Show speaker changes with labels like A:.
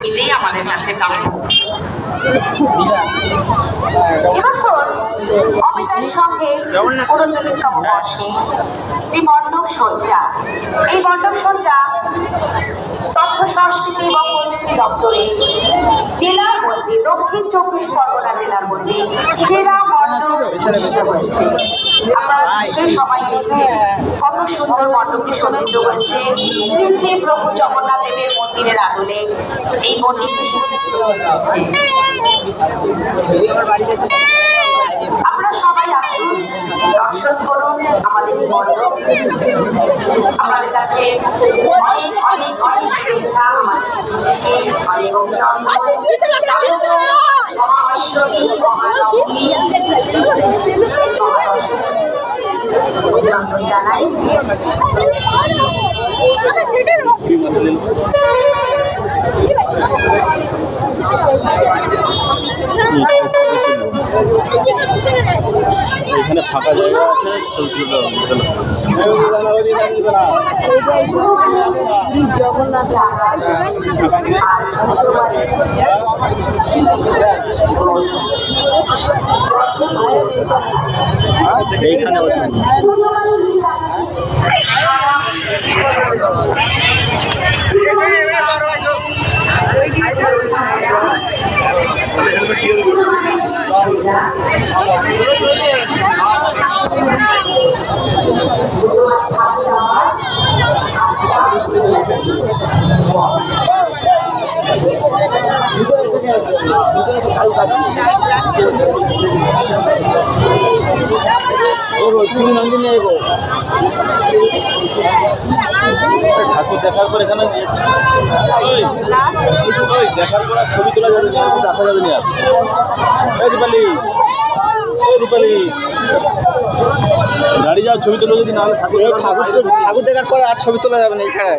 A: এটাই আমাদের কাছে কাম্য। এবছর অমিতার সঙ্গে পুরোচলিতম বর্ষে এই মণ্ডপ সজ্জা, এই মণ্ডপ সজ্জা তথ্য সংস্কৃতি এবং প্রযুক্তি দপ্তরে জেলার মধ্যে দক্ষিণ 24 পরগনা জেলার মধ্যে সেরা মণ্ডপ হিসেবে হয়েছে। আমরা সেই সময় দেখছি কত সুন্দর মণ্ডপটি সজ্জিত হয়েছে। শ্রী প্রভু জগন্নাথ দেবের মন্দিরের আদলে এই মন্দিরটি আপনারা সবাই আসুন, দর্শন করুন আমাদের এই মণ্ডপ। আমাদের কাছে অনেক অনেক অনেক শুভেচ্ছা, অনেক অভিনন্দন জানাই।
B: এখানে ফাঁকা জায়গা আছে, এইখানে ঠাকুর দেখার পর এখানে দেখার পর ছবি তোলা যাবে, দেখা যাবে না। রূপালী, রূপালী গাড়ি যাও, ছবি তোলা যদি না ঠাকুর ঠাকুর দেখার পর আর ছবি তোলা যাবে না এখানে।